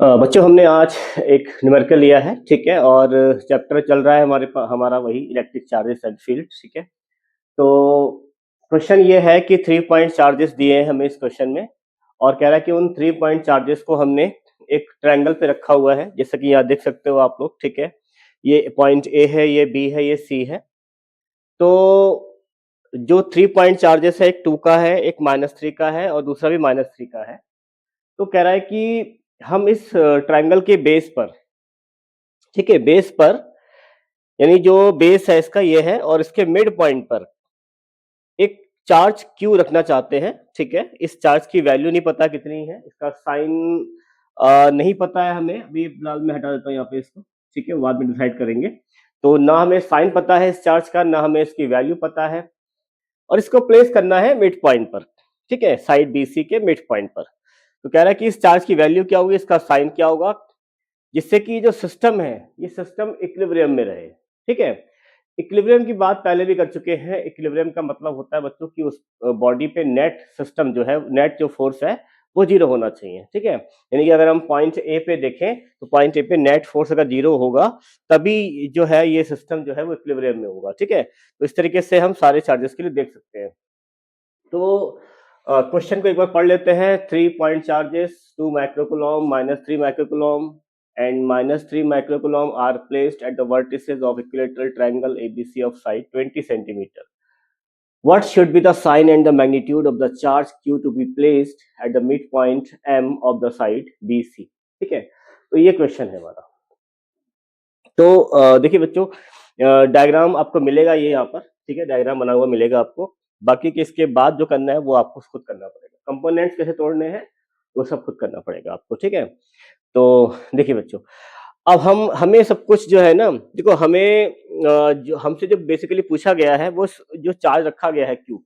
बच्चों हमने आज एक न्यूमेरिकल लिया है, ठीक है। और चैप्टर चल रहा है हमारा वही इलेक्ट्रिक चार्जेस एंड फील्ड, ठीक है। तो क्वेश्चन ये है कि 3 पॉइंट चार्जेस दिए हैं हमें इस क्वेश्चन में, और कह रहा है कि उन 3 पॉइंट चार्जेस को हमने एक ट्रायंगल पे रखा हुआ है, जैसा कि यहाँ देख सकते हो आप लोग, ठीक है। ये पॉइंट ए है, ये बी है, ये सी है। तो जो 3 पॉइंट चार्जेस है, एक 2 का है, एक -3 का है, और दूसरा भी -3 का है। तो कह रहा है कि हम इस ट्रायंगल के बेस पर, ठीक है, बेस पर, यानी जो बेस है इसका ये है, और इसके मिड पॉइंट पर एक चार्ज क्यू रखना चाहते हैं, ठीक है। इस चार्ज की वैल्यू नहीं पता कितनी है, इसका साइन नहीं पता है हमें, अभी फिलहाल मैं हटा देता हूँ यहाँ पे इसको, ठीक है, बाद में डिसाइड करेंगे। तो ना हमें साइन पता है इस चार्ज का, ना हमें इसकी वैल्यू पता है, और इसको प्लेस करना है मिड पॉइंट पर, ठीक है, साइड बीसी के मिड पॉइंट पर। तो कह रहा है कि इस चार्ज की वैल्यू क्या होगी, इसका साइन क्या होगा, जिससे कि जो सिस्टम है, ये सिस्टम इक्विलिब्रियम में रहे, ठीक है। इक्विलिब्रियम की बात पहले भी कर चुके हैं। इक्विलिब्रियम का मतलब होता है बच्चों कि उस बॉडी पे नेट सिस्टम जो है, नेट जो फोर्स है वो जीरो होना चाहिए, ठीक है। यानी कि अगर हम पॉइंट ए पे देखें तो पॉइंट ए पे नेट फोर्स अगर जीरो होगा, तभी जो है ये सिस्टम जो है वो इक्विलिब्रियम में होगा, ठीक है। तो इस तरीके से हम सारे चार्जेस के लिए देख सकते हैं। तो क्वेश्चन को एक बार पढ़ लेते हैं। 3 point charges, 2 microcoulomb, -3 microcoulomb and -3 microcoulomb are placed at the vertices of equilateral triangle ABC of side 20 centimeter. What should be the sign and the magnitude of the charge Q to be placed at the midpoint M of the side BC? ठीक है, तो ये question है हमारा। तो देखिए बच्चों, diagram आपको मिलेगा ये यहाँ पर, ठीक है, डायग्राम बना हुआ मिलेगा आपको। बाकी के इसके बाद जो करना है वो आपको खुद करना पड़ेगा। कंपोनेंट्स कैसे तोड़ने हैं वो सब खुद करना पड़ेगा आपको, ठीक है। तो देखिए बच्चों, अब हम हमें सब कुछ जो है ना, देखो हमें जो हमसे जो बेसिकली पूछा गया है वो जो चार्ज रखा गया है क्यू,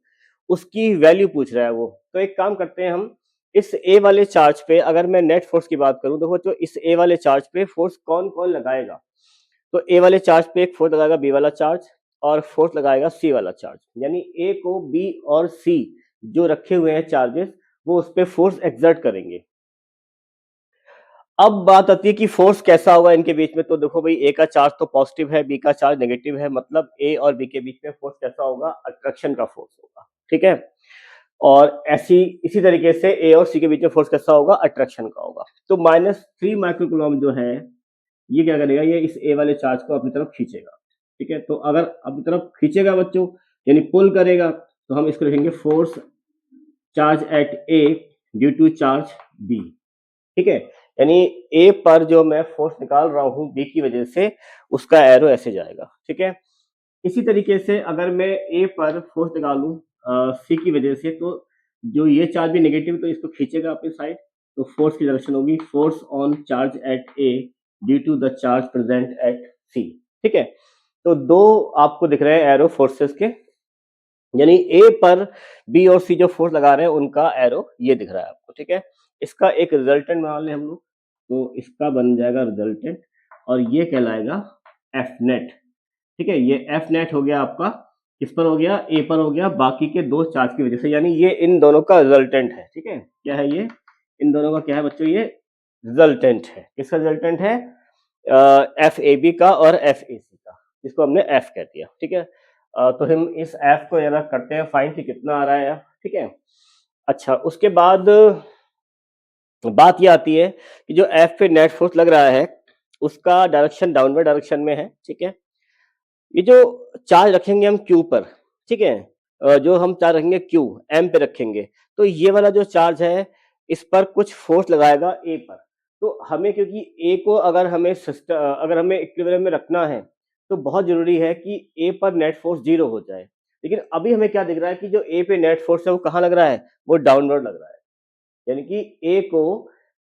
उसकी वैल्यू पूछ रहा है वो। तो एक काम करते हैं हम, इस ए वाले चार्ज पे अगर मैं नेट फोर्स की बात करूं, देखो तो इस ए वाले चार्ज पे फोर्स कौन कौन लगाएगा। तो ए वाले चार्ज पे एक फोर्स लगाएगा बी वाला चार्ज, और फोर्स लगाएगा सी वाला चार्ज, यानी ए को बी और सी जो रखे हुए हैं चार्जेस, वो उस पर फोर्स एक्सर्ट करेंगे। अब बात आती है कि फोर्स कैसा होगा इनके बीच में। तो देखो भाई, ए का चार्ज तो पॉजिटिव है, बी का चार्ज नेगेटिव है, मतलब ए और बी के बीच में फोर्स कैसा होगा, अट्रैक्शन का फोर्स होगा, ठीक है। और ऐसी इसी तरीके से ए और सी के बीच में फोर्स कैसा होगा, अट्रैक्शन का होगा। तो -3 माइक्रोकुलॉम जो है, ये क्या करेगा, ये इस ए वाले चार्ज को अपनी तरफ खींचेगा, ठीक है। तो अगर अपनी तरफ खींचेगा बच्चों, यानी पुल करेगा, तो हम इसको लिखेंगे force charge at A due to charge B, ठीक है। यानी ए पर जो मैं फोर्स निकाल रहा हूं बी की वजह से, उसका एरो ऐसे जाएगा, ठीक है। इसी तरीके से अगर मैं ए पर फोर्स निकालूं सी की वजह से, तो जो ये चार्ज भी नेगेटिव, तो इसको खींचेगा अपनी साइड। तो फोर्स की डायरेक्शन होगी force on charge at A due to the charge present at C, ठीक है। तो दो आपको दिख रहे हैं एरो फोर्सेस के, यानी ए पर बी और सी जो फोर्स लगा रहे हैं उनका एरो ये दिख रहा है आपको, ठीक है। इसका एक रिजल्टेंट बना लें हम लोग, तो इसका बन जाएगा रिजल्टेंट, और ये कहलाएगा एफ नेट, ठीक है। ये एफ नेट हो गया आपका, किस पर हो गया, ए पर हो गया, बाकी के दो चार्ज की वजह से, यानी ये इन दोनों का रिजल्टेंट है, ठीक है। क्या है ये, इन दोनों का क्या है बच्चों, ये रिजल्टेंट है। किसका रिजल्टेंट है, एफ ए बी का और एफ ए सी का, जिसको हमने एफ कह दिया, ठीक है। तो हम इस एफ को जरा करते हैं फाइंड कि कितना आ रहा है, ठीक है। अच्छा, उसके बाद बात ये आती है कि जो एफ पे नेट फोर्स लग रहा है, उसका डायरेक्शन डाउनवर्ड डायरेक्शन में है, ठीक है। ये जो चार्ज रखेंगे हम क्यू पर, ठीक है, जो हम चार्ज रखेंगे क्यू एम पे रखेंगे, तो ये वाला जो चार्ज है, इस पर कुछ फोर्स लगाएगा ए पर। तो हमें, क्योंकि ए को अगर हमें इक्विलिब्रियम में रखना है, तो बहुत जरूरी है कि ए पर नेट फोर्स जीरो हो जाए। लेकिन अभी हमें क्या दिख रहा है कि जो ए पे नेट फोर्स है वो कहाँ लग रहा है, वो डाउनवर्ड लग रहा है, यानी कि ए को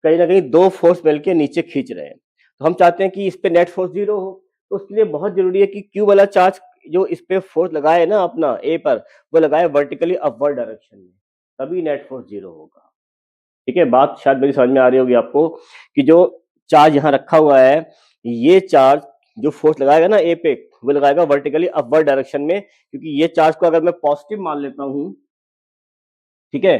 कहीं ना कहीं दो फोर्स मिलकर नीचे खींच रहे हैं। तो हम चाहते हैं कि इस पे नेट फोर्स जीरो हो, तो उसके लिए बहुत जरूरी है कि क्यू वाला चार्ज जो इस पे फोर्स लगाए ना अपना ए पर, वो लगाए वर्टिकली अपवर्ड डायरेक्शन में, तभी नेट फोर्स जीरो होगा, ठीक है। बात शायद मेरी समझ में आ रही होगी आपको, कि जो चार्ज यहाँ रखा हुआ है, ये चार्ज जो फोर्स लगाएगा ना ए पे, वो लगाएगा वर्टिकली अपवर्ड डायरेक्शन में, क्योंकि ये चार्ज को अगर मैं पॉजिटिव मान लेता हूँ, ठीक है,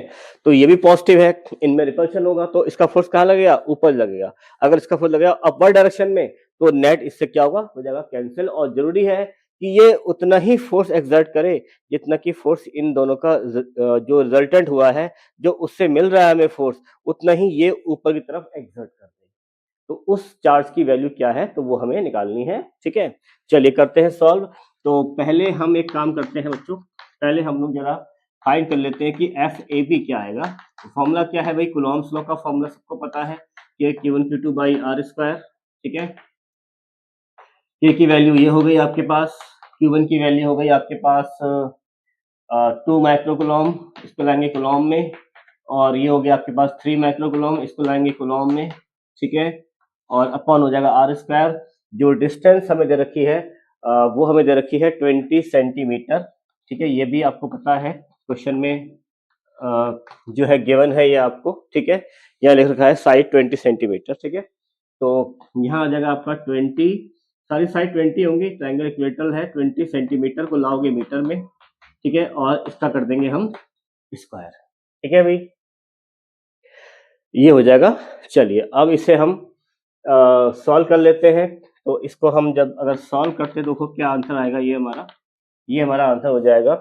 तो ये भी पॉजिटिव है, इनमें रिपल्शन होगा तो इसका फोर्स कहाँ लगेगा, ऊपर लगेगा। अगर इसका फोर्स लगेगा अपवर्ड डायरेक्शन में तो नेट इससे क्या होगा, हो जाएगा कैंसिल। और जरूरी है कि ये उतना ही फोर्स एक्सर्ट करे जितना कि फोर्स इन दोनों का जो रिजल्टेंट हुआ है, जो उससे मिल रहा है हमें फोर्स, उतना ही ये ऊपर की तरफ एक्सर्ट कर दे। तो उस चार्ज की वैल्यू क्या है तो वो हमें निकालनी है। ठीक है, चलिए करते हैं सॉल्व। तो पहले हम एक काम करते हैं बच्चों, पहले हम लोग जरा फाइंड कर लेते हैं कि एफ ए बी क्या आएगा। तो फॉर्मूला क्या है भाई, कुलॉम्स लॉ का फॉर्मूला सबको पता है, कि Q1 Q2 by R square. ठीक है, के की वैल्यू ये हो गई आपके पास, Q1 की वैल्यू हो गई आपके पास 2 माइक्रोकुलॉम, इसको लाएंगे कुलॉम में, और ये हो गया आपके पास 3 माइक्रोकुलॉम, इसको लाएंगे कुलॉम में। ठीक है, और अपॉन हो जाएगा आर स्क्वायर। जो डिस्टेंस हमें दे रखी है वो हमें दे रखी है 20 सेंटीमीटर। ठीक है, ये भी आपको पता है, क्वेश्चन में जो है गिवन है ये आपको। ठीक है, यहाँ लिख रखा है साइड 20 सेंटीमीटर। ठीक है, तो यहाँ आ जाएगा आपका 20, सारी साइड 20 होंगी, ट्रायंगल इक्वेटल है, 20 सेंटीमीटर को लाओगे मीटर में। ठीक है, और इसका कर देंगे हम स्क्वायर। ठीक है भाई, ये हो जाएगा। चलिए अब इसे हम सॉल्व कर लेते हैं। तो इसको हम जब अगर सॉल्व करते हैं, देखो क्या आंसर आएगा, ये हमारा आंसर हो जाएगा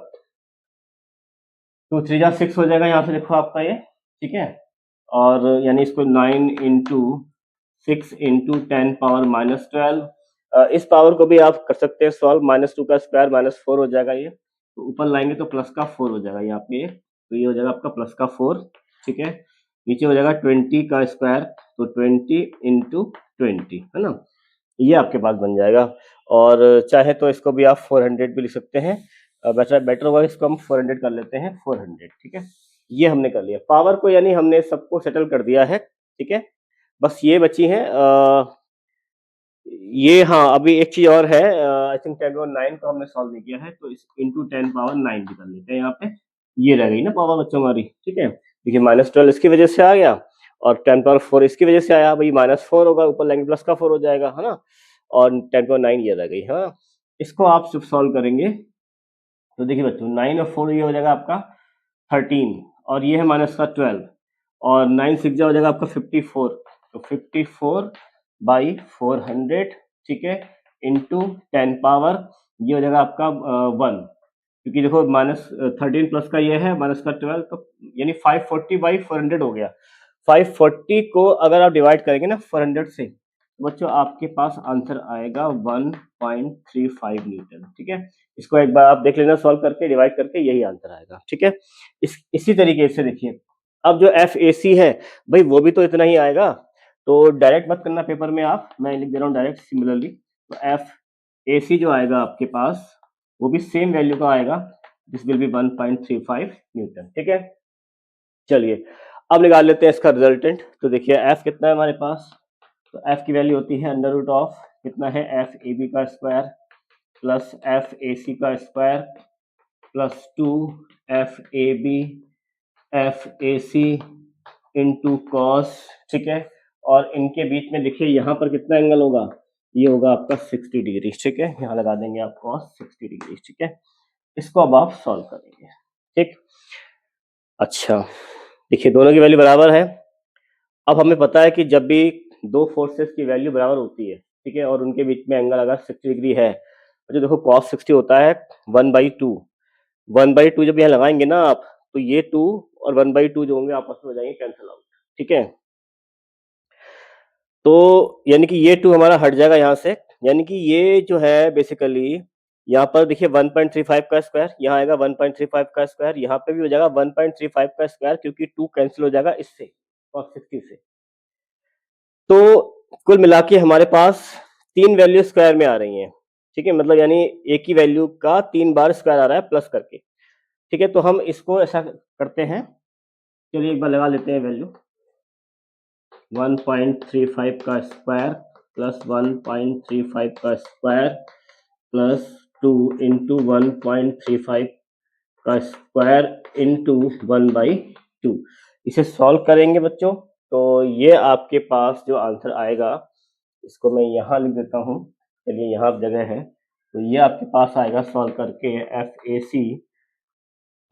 2 3 जा 6 हो जाएगा, यहाँ से देखो आपका ये। ठीक है, और यानी इसको 9 इंटू 6 इंटू 10 पावर माइनस 12। इस पावर को भी आप कर सकते हैं सॉल्व, -2 का स्क्वायर -4 हो जाएगा ये, तो ऊपर लाएंगे तो प्लस का 4 हो जाएगा यहाँ पे, तो ये हो जाएगा आपका प्लस का 4। ठीक है, नीचे हो जाएगा 20 का स्क्वायर, तो 20 इंटू 20 है ना, ये आपके पास बन जाएगा। और चाहे तो इसको भी आप 400 भी लिख सकते हैं, बेटर बेटर होगा इसको हम 400 कर लेते हैं, 400। ठीक है, ये हमने कर लिया पावर को, यानी हमने सबको सेटल कर दिया है। ठीक है, बस ये बची है ये, हाँ अभी एक चीज और है, आई थिंक 10 पावर 9 को हमने सॉल्व नहीं किया है, तो इस इंटू 10 पावर 9 भी कर लेते हैं यहाँ पे। ये रह गई ना पावर बच्चों हमारी। ठीक है, देखिए -12 इसकी वजह से आ गया, और 10 पावर 4 इसकी वजह से आया, भाई -4 होगा, ऊपर लाएंगे प्लस का 4 हो जाएगा, है ना, और 10 पावर 9 ये रह गई। हाँ, इसको आप सिर्फ सॉल्व करेंगे तो देखिए बच्चों 9 और 4 ये हो जाएगा आपका 13, और ये है माइनस का 12, और 9 6 हो जाएगा आपका 54, तो 54 बाई 400। ठीक है, इंटू 10 पावर, ये हो जाएगा आपका 1, क्योंकि देखो -13 प्लस का ये है माइनस का 12, तो यानी 540 बाई 400 हो गया। 540 को अगर आप डिवाइड करेंगे ना 400 से, तो बच्चों आपके पास आंसर आएगा 1.35 न्यूटन। ठीक है, इसको एक बार आप देख लेना, सॉल्व करके डिवाइड करके यही आंसर आएगा। ठीक है, इसी तरीके से देखिए, अब जो एफ ए सी है भाई वो भी तो इतना ही आएगा, तो डायरेक्ट मत करना पेपर में आप, मैं लिख दे रहा हूँ डायरेक्ट सिमिलरली। तो एफ ए सी जो आएगा आपके पास वो भी सेम वैल्यू का आएगा, दिस विल बी 1.35 न्यूटन। ठीक है, चलिए अब निकाल लेते हैं इसका रिजल्टेंट। तो देखिए एफ कितना है हमारे पास, तो एफ की वैल्यू होती है अंडर रूट ऑफ कितना है, एफ ए बी का square plus F A C का square plus 2 F A B F A C into cos. ठीक है, और इनके बीच में देखिए यहाँ पर कितना एंगल होगा, ये होगा आपका 60 डिग्री। ठीक है, यहाँ लगा देंगे आप कॉस 60 डिग्री। ठीक है, इसको अब आप सॉल्व करेंगे। ठीक, अच्छा देखिए दोनों की वैल्यू बराबर है। अब हमें पता है कि जब भी दो फोर्सेस की वैल्यू बराबर होती है, ठीक है, और उनके बीच में एंगल अगर 60 डिग्री है, तो जो देखो cos 60 होता है 1/2। 1/2 जब यहाँ लगाएंगे ना आप, तो ये 2 और 1/2 जो होंगे आपस में हो जाएंगे कैंसिल आउट। ठीक है, तो यानी कि ये 2 हमारा हट जाएगा यहाँ से, यानी कि ये जो है बेसिकली यहाँ पर देखिए 1.35 का स्क्वायर, यहाँ आएगा 1.35 का स्क्वायर, यहाँ पे भी हो जाएगा 1.35 का स्क्वायर, क्योंकि 2 कैंसिल हो जाएगा इससे cos 60 से। तो कुल मिला के हमारे पास 3 वैल्यू स्क्वायर में आ रही हैं। ठीक है, मतलब यानी एक ही वैल्यू का 3 बार स्क्वायर आ रहा है प्लस करके। ठीक है, तो हम इसको ऐसा करते हैं, चलिए एक बार लगा लेते हैं वैल्यू, 1.35 का स्क्वायर प्लस 1.35 का स्क्वायर प्लस 2 इंटू 1.35 का स्क्वायर इंटू 1/2। इसे सॉल्व करेंगे बच्चों, तो ये आपके पास जो आंसर आएगा, इसको मैं यहाँ लिख देता हूँ, चलिए यहाँ जगह है, तो ये आपके पास आएगा सॉल्व करके एफ ए सी,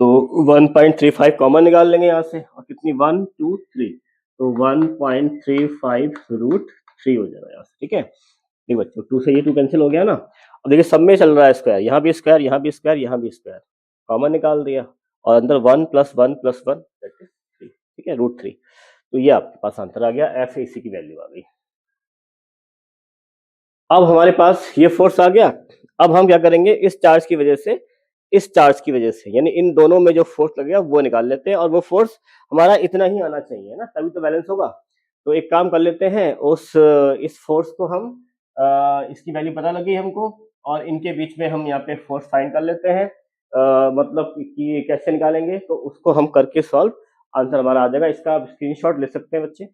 तो 1.35 कॉमन निकाल लेंगे यहाँ से, और कितनी 1 2 3, तो 1.35 रूट 3 हो जाएगा यहाँ से, ठीक है। ठीक बच्चों, 2 से ये 2 कैंसिल हो गया ना। अब देखिए सब में चल रहा है स्क्वायर, यहाँ भी स्क्वायर, यहाँ भी स्क्वायर, यहाँ भी स्क्वायर, कॉमन निकाल दिया, और अंदर 1 + 1 + 1 दैट इज 3, ठीक है, रूट 3। तो ये आपके पास आंसर आ गया, एफ ए सी की वैल्यू आ गई। अब हमारे पास ये फोर्स आ गया। अब हम क्या करेंगे, इस चार्ज की वजह से, इस चार्ज की वजह से, यानी इन दोनों में जो फोर्स लगेगा वो निकाल लेते हैं, और वो फोर्स हमारा इतना ही आना चाहिए ना, तभी तो बैलेंस होगा। तो एक काम कर लेते हैं, इस फोर्स को हम इसकी वैल्यू पता लगी हमको, और इनके बीच में हम यहाँ पे फोर्स फाइंड कर लेते हैं। मतलब कि कैसे निकालेंगे, तो उसको हम करके सॉल्व, आंसर हमारा आ जाएगा। इसका आप स्क्रीनशॉट ले सकते हैं बच्चे।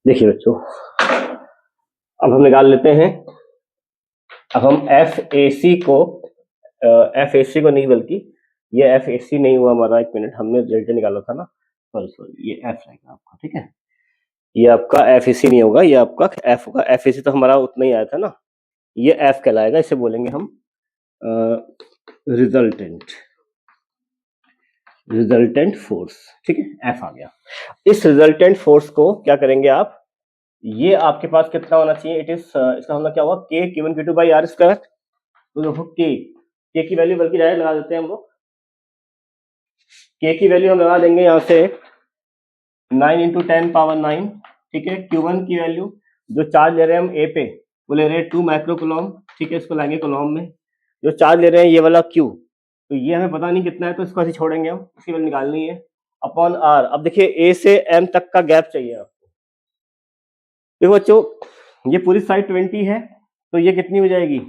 देखिए बच्चों, अब हम निकाल लेते हैं। अब हम एफ ए सी को नहीं, बल्कि ये एफ ए सी नहीं हुआ हमारा, एक मिनट, हमने रिजल्ट निकाला था ना, सॉरी ये एफ रहेगा आपका, ठीक है। ये आपका एफ ए सी नहीं होगा, ये आपका एफ होगा। एफ ए सी तो हमारा उतना ही आया था ना, ये एफ कहलाएगा, इसे बोलेंगे हम रिजल्टेंट, रिजल्टेंट फोर्स, ठीक है, एफ आ गया। इस रिजल्टेंट फोर्स को क्या करेंगे आप, ये आपके पास कितना होना चाहिए, इट इज, इसका मतलब क्या हुआ, के Q1 Q2 by R square. तो देखो के की वैल्यू बल्कि डायरेक्ट लगा देते हैं हम लोग। के की वैल्यू हम लगा देंगे यहाँ से 9 × 10⁻9, ठीक है। Q1 की वैल्यू, जो चार्ज ले रहे हैं हम ए पे, वो ले रहे हैं 2 माइक्रो कूलम, ठीक है, इसको लाएंगे कूलम में। जो चार्ज ले रहे हैं ये वाला Q, तो ये हमें पता नहीं कितना है, तो इसको ऐसे छोड़ेंगे हम, इसकी वैल्यू निकालनी है, अपॉन आर। अब देखिए ए से एम तक का गैप चाहिए आपको। देखो बच्चों, ये पूरी साइड 20 है, तो ये कितनी हो जाएगी,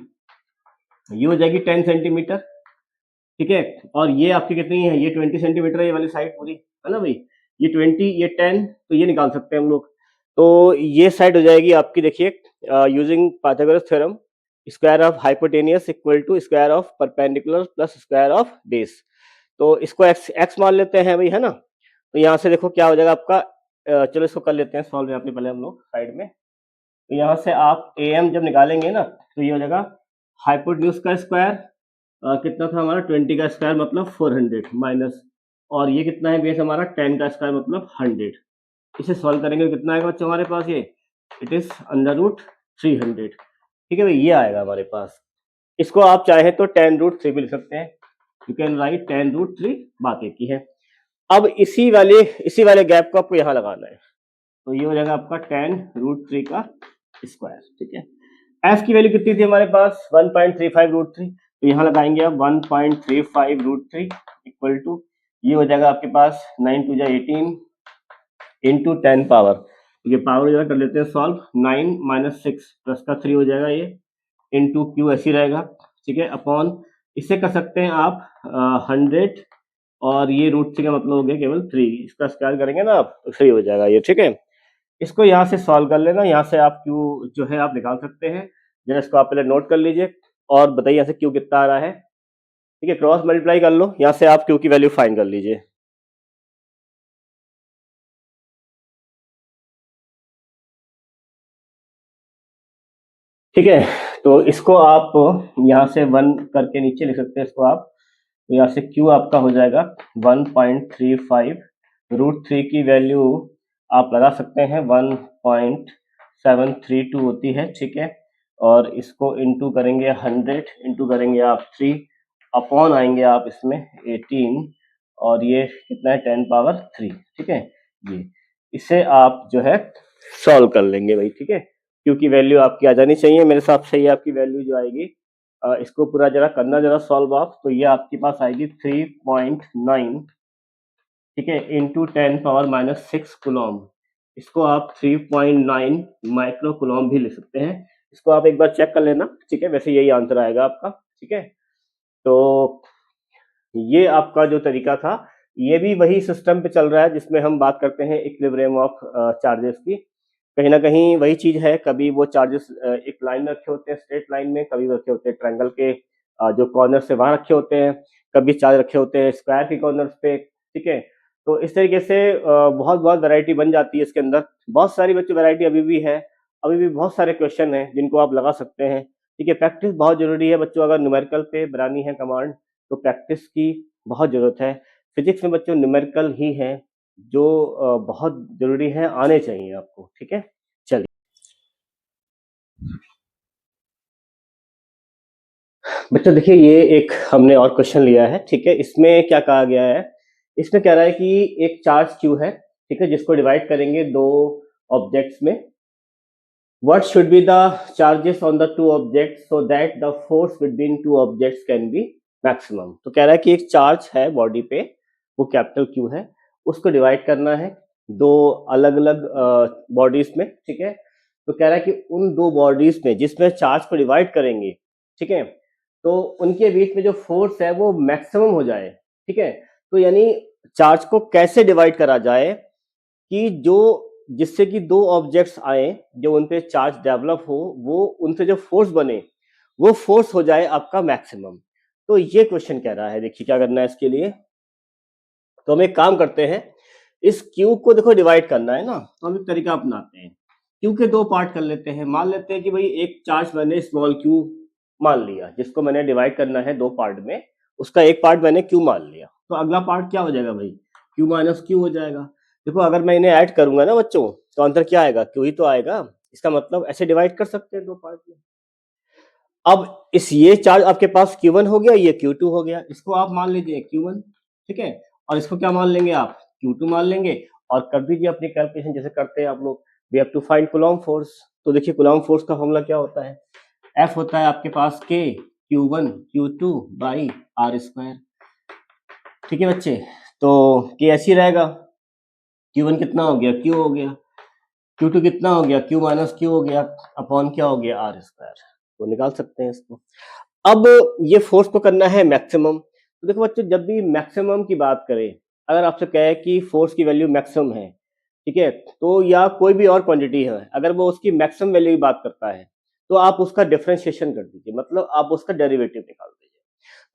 ये हो जाएगी 10 सेंटीमीटर, ठीक है। और ये आपकी कितनी है, ये 20 सेंटीमीटर है, ये वाली साइड पूरी, है ना भाई। ये 20, ये 10, तो ये निकाल सकते हैं हम लोग। तो ये साइड हो जाएगी आपकी, देखिए, using Pythagoras theorem, square of hypotenuse equal to square of perpendicular plus square of base. तो इसको एक्स मान लेते हैं भाई, है ना। तो यहाँ से देखो क्या हो जाएगा आपका, चलो इसको कर लेते हैं सॉल्व यहाँ पे पहले हम लोग साइड में। तो यहाँ से आप ए एम जब निकालेंगे ना, तो ये हो जाएगा हाइपोटेन्यूज का स्क्वायर, कितना था हमारा 20 का स्क्वायर मतलब 400 माइनस, और ये कितना है बेस हमारा 10 का स्क्वायर मतलब 100। इसे सॉल्व करेंगे तो कितना आएगा बच्चों हमारे पास, ये इट इज √300, ठीक है भाई, ये आएगा हमारे पास। इसको आप चाहे तो 10√3 भी लिख सकते हैं, यू कैन राइट 10√3, बात एक ही है। अब इसी वाले गैप को आपको यहाँ लगाना है, तो ये हो जाएगा आपका 10√3 का स्क्वायर, ठीक है। एफ की वैल्यू कितनी थी हमारे पास, 1.35√3, तो यहाँ लगाएंगे आप 1.35√3 इक्वल टू, ये हो जाएगा आपके पास 9 × 2 = 18 इंटू 10 पावर, ये पावर जरा कर लेते हैं सॉल्व, 9 - 6 प्लस का 3 हो जाएगा ये, इंटू क्यू ऐसी रहेगा, ठीक है, अपॉन, इसे कर सकते हैं आप 100, और ये √3 का मतलब हो गया केवल 3, इसका स्क्वायर करेंगे ना आप तो 3 हो जाएगा ये, ठीक है। इसको यहाँ से सॉल्व कर लेना, यहाँ से आप क्यू जो है आप निकाल सकते हैं, जरा इसको आप पहले नोट कर लीजिए, और बताइए यहाँ से क्यू कितना आ रहा है, ठीक है, क्रॉस मल्टीप्लाई कर लो, यहाँ से आप क्यू की वैल्यू फाइंड कर लीजिए। ठीक है, तो इसको आप यहाँ से 1 करके नीचे लिख सकते हैं इसको आप, तो यहाँ से Q आपका हो जाएगा 1.35, √3 की वैल्यू आप लगा सकते हैं 1.732 होती है, ठीक है। और इसको इंटू करेंगे 100, इंटू करेंगे आप 3, अपॉन आएंगे आप इसमें 18, और ये कितना है 10 पावर 3, ठीक है। ये इसे आप जो है सॉल्व कर लेंगे भाई, ठीक है, क्योंकि वैल्यू आपकी आ जानी चाहिए मेरे हिसाब से। ये आपकी वैल्यू जो आएगी, इसको पूरा जरा करना जरा सॉल्व आप, तो ये आपके पास आएगी 3.9, ठीक है, इंटू 10 पावर -6 कूलम। इसको आप 3.9 माइक्रो कूलम भी लिख सकते हैं, इसको आप एक बार चेक कर लेना, ठीक है, वैसे यही आंसर आएगा आपका, ठीक है। तो ये आपका जो तरीका था, ये भी वही सिस्टम पे चल रहा है जिसमें हम बात करते हैं इक्विलिब्रियम ऑफ चार्जेस की। कहीं ना कहीं वही चीज है, कभी वो चार्जेस एक लाइन में रखे होते हैं स्ट्रेट लाइन में, कभी रखे होते हैं ट्रायंगल के जो कॉर्नर से वहां रखे होते हैं, कभी चार्ज रखे होते हैं स्क्वायर के कॉर्नर्स पे, ठीक है। तो इस तरीके से बहुत बहुत वैरायटी बन जाती है इसके अंदर, बहुत सारी बच्चों वैरायटी अभी भी है, अभी भी बहुत सारे क्वेश्चन हैं जिनको आप लगा सकते हैं, ठीक है। प्रैक्टिस बहुत जरूरी है बच्चों, अगर न्यूमेरिकल पे बनानी है कमांड तो प्रैक्टिस की बहुत जरूरत है। फिजिक्स में बच्चों न्यूमेरिकल ही है जो बहुत जरूरी है, आने चाहिए आपको, ठीक है। चलिए बच्चों देखिए, ये एक हमने और क्वेश्चन लिया है, ठीक है। इसमें क्या कहा गया है, इसमें कह रहा है कि एक चार्ज क्यू है, ठीक है, जिसको डिवाइड करेंगे दो ऑब्जेक्ट्स में। What should be the charges on the two objects so that the force between two objects can be maximum? तो कह रहा है कि एक चार्ज है बॉडी पे, वो कैपिटल क्यू है, उसको डिवाइड करना है दो अलग अलग बॉडीज में, ठीक है। तो कह रहा है कि उन दो बॉडीज में जिसमें चार्ज को डिवाइड करेंगे, ठीक है, तो उनके बीच में जो फोर्स है वो मैक्सिमम हो जाए, ठीक है। तो यानी चार्ज को कैसे डिवाइड करा जाए कि जो जिससे कि दो ऑब्जेक्ट्स आए जो उन पे चार्ज डेवलप हो, वो उनसे जो फोर्स बने वो फोर्स हो जाए आपका मैक्सिमम। तो ये क्वेश्चन कह रहा है, देखिए क्या करना है इसके लिए। तो हम एक काम करते हैं, इस क्यू को देखो डिवाइड करना है ना, तो हम एक तरीका अपनाते हैं, क्यू के दो पार्ट कर लेते हैं। मान लेते हैं कि भाई एक चार्ज मैंने स्मॉल क्यू मान लिया, जिसको मैंने डिवाइड करना है दो पार्ट में, उसका एक पार्ट मैंने क्यू मान लिया, तो अगला पार्ट क्या हो जाएगा भाई, क्यू माइनस क्यू हो जाएगा। देखो अगर मैं इन्हें ऐड करूंगा ना बच्चों, तो आंसर क्या आएगा, क्यू ही तो आएगा। इसका मतलब ऐसे डिवाइड कर सकते हैं दो पार्ट में। अब इस ये चार्ज आपके पास Q1 हो गया, ये Q2 हो गया, इसको आप मान लीजिए Q1, ठीक है, और इसको क्या मान लेंगे आप, Q2 मान लेंगे, और कर दीजिए अपनी कैलकुलेशन जैसे करते हैं आप लोग। We have to find Coulomb force. तो देखिए कूलॉम फोर्स का फॉर्मूला क्या होता है, F होता है आपके पास K Q1 Q2 by R square, ठीक है बच्चे। तो K ऐसी रहेगा, Q1 कितना हो गया, Q हो गया, Q2 कितना हो गया, Q माइनस Q हो गया, अपॉन क्या हो गया, आर स्क्वायर। तो निकाल सकते हैं इसको। अब ये फोर्स को करना है मैक्सिमम। तो देखो बच्चों, जब भी मैक्सिमम की बात करें, अगर आपसे कहे कि फोर्स की वैल्यू मैक्सिमम है, ठीक है, तो या कोई भी और क्वांटिटी है, अगर वो उसकी मैक्सिमम वैल्यू की बात करता है, तो आप उसका डिफरेंशिएशन कर दीजिए, मतलब आप उसका डेरिवेटिव निकाल दीजिए।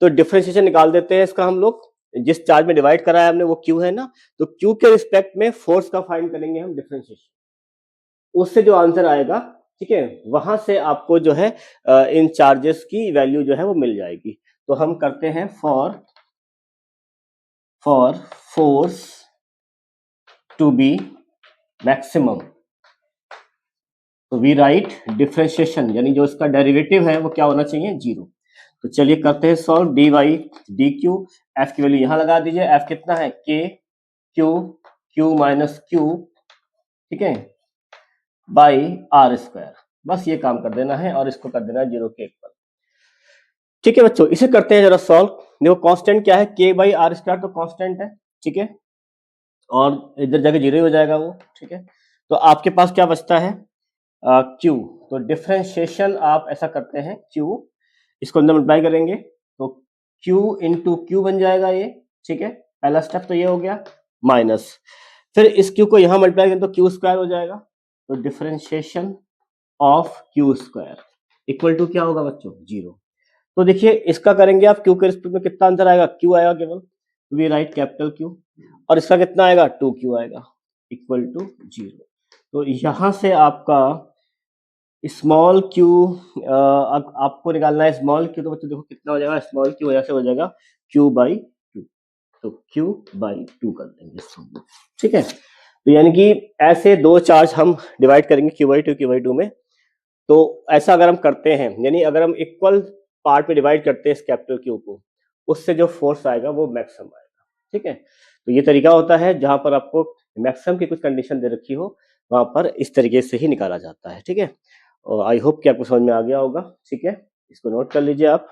तो डिफरेंशिएशन निकाल देते हैं इसका हम लोग। जिस चार्ज में डिवाइड करा है हमने वो क्यू है ना, तो क्यू के रिस्पेक्ट में फोर्स का फाइंड करेंगे हम डिफरेंशिएशन, उससे जो आंसर आएगा, ठीक है, वहां से आपको जो है इन चार्जेस की वैल्यू जो है वो मिल जाएगी। तो हम करते हैं for force to be maximum, तो वी राइट डिफरेंशिएशन, यानी जो इसका डेरिवेटिव है वो क्या होना चाहिए, जीरो। तो चलिए करते हैं solve, D Y D Q, F की वैल्यू यहां लगा दीजिए, एफ कितना है, के क्यू क्यू माइनस क्यू, ठीक है, बाई आर स्क्वायर। बस ये काम कर देना है और इसको कर देना है जीरो के इक्वल, ठीक है बच्चों। इसे करते हैं जरा सॉल्व। देखो कांस्टेंट क्या है, के बाई आर स्क्वायर, तो कांस्टेंट है, ठीक है, और इधर जाके जीरो ही हो जाएगा वो, ठीक है। तो आपके पास क्या बचता है, क्यू। तो डिफरेंशिएशन आप ऐसा करते हैं, क्यू इसको अंदर मल्टीप्लाई करेंगे तो क्यू इंटू क्यू बन जाएगा ये, ठीक है, पहला स्टेप तो ये हो गया, माइनस फिर इस क्यू को यहां मल्टीप्लाई करें तो क्यू स्क्वायर हो जाएगा। तो differentiation of Q square equal to क्या होगा बच्चों, जीरो। तो देखिए इसका करेंगे आप, क्यू के रिस्पेक्ट में कितना आंसर आएगा, क्यू आएगा केवल, वी राइट कैपिटल क्यू, और इसका कितना आएगा, टू क्यू आएगा, इक्वल टू जीरो। तो यहां से आपका स्मॉल क्यू आपको निकालना है, स्मॉल क्यू, तो बच्चों देखो कितना हो जाएगा, स्मॉल क्यू वजह से हो जाएगा क्यू बाई टू, तो क्यू बाई टू कर देंगे इसको, ठीक है। तो यानी कि ऐसे दो चार्ज हम डिवाइड करेंगे क्यू बाई टू में। तो ऐसा अगर हम करते हैं, यानी अगर हम इक्वल पार्ट में डिवाइड करते हैं इस कैपिटल क्यू को, उससे जो फोर्स आएगा वो मैक्सिमम आएगा, ठीक है। तो ये तरीका होता है जहां पर आपको मैक्सिमम की कुछ कंडीशन दे रखी हो, वहां पर इस तरीके से ही निकाला जाता है, ठीक है। और आई होप कि आपको समझ में आ गया होगा, ठीक है, इसको नोट कर लीजिए आप।